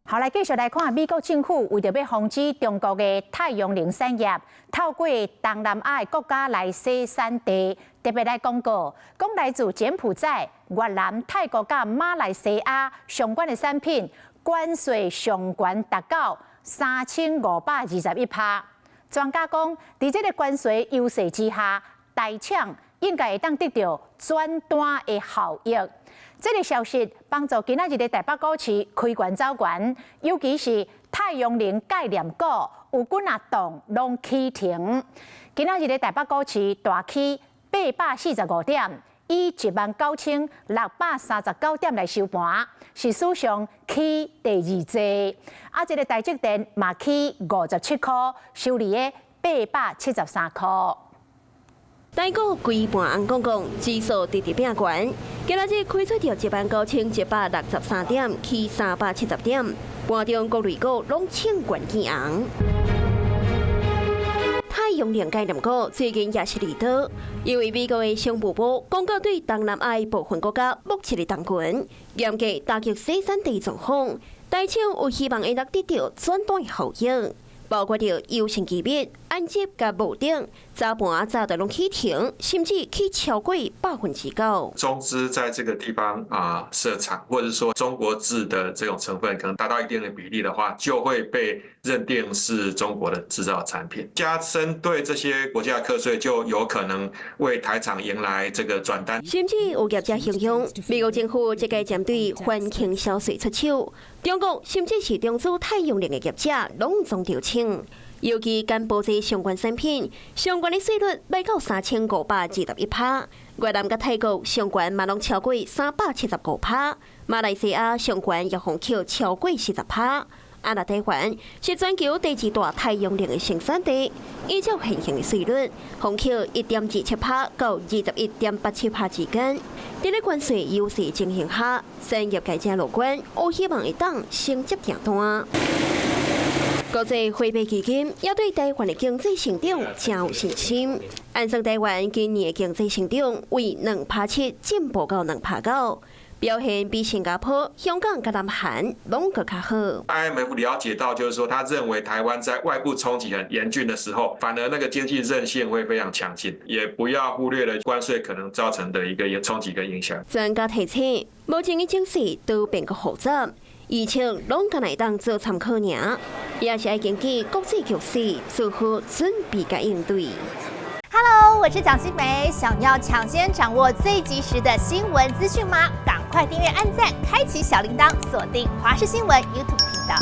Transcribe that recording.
好，来继续来看美国政府为着要防止中国的太阳能产业透过东南亚的国家来生产地，特别来公告，讲来自柬埔寨、越南、泰国甲马来西亚相关的产品，关税上悬达到3521%。专家讲，在这个关税优势之下，台厂应该会当得到转单的效益。这个消息帮助今仔日的台北股市开悬走悬，尤其是太阳能概念股有几啊档拢起停。今仔日的台北股市大起845点，以19639点来收盘，是史上起第二多。这个台积电嘛起57块，收利的873块。台股规盘红光光，指数直直变悬。今仔日开出到19163点，起370点。盘中各类股拢抢悬见红。太阳能概念股最近也是利多，因为美国的商务部公告对东南亚部分国家目前的当权严格打击生产地状况，台厂有希望会得到转单效应。包括着优先机密、安接甲无等，早盘早都拢起停，甚至起超过9%。中资在这个地方设厂，或者说中国制的这种成分可能达到一定的比例的话，就会被认定是中国的制造产品。加深对这些国家的课税，就有可能为台厂迎来这个转单。甚至有业者形容，美国政府这个针对环境消税出手，中国甚至是中资太阳能的业者拢总调清。尤其跟保这相关产品，相关的税率来到3521%。越南甲泰国相关嘛拢超过375%，马来西亚相关也红扣超过40%。那台湾是全球第2大太阳能的生产地，依照现行的税率，红扣1.27%到21.87%之间。在咧关税优势情形下，产业界者乐观，有希望会当升级订单。国际货币基金也对台湾的经济成长真有信心。按算台湾今年的经济成长为2.7%，进步到2.9%，表现比新加坡、香港甲南韩拢更较好。IMF 了解到，就是说，他认为台湾在外部冲击很严峻的时候，反而那个经济韧性会非常强劲，也不要忽略了关税可能造成的一个冲击跟影响。专家提醒，目前的情势都变个复杂。疫情拢敢来当做参考尔，也是要根据国际局势做好准备甲应对。Hello， 我是蒋欣梅，想要抢先掌握最及时的新闻资讯吗？赶快订阅、按赞、开启小铃铛，锁定华视新闻 YouTube 频道。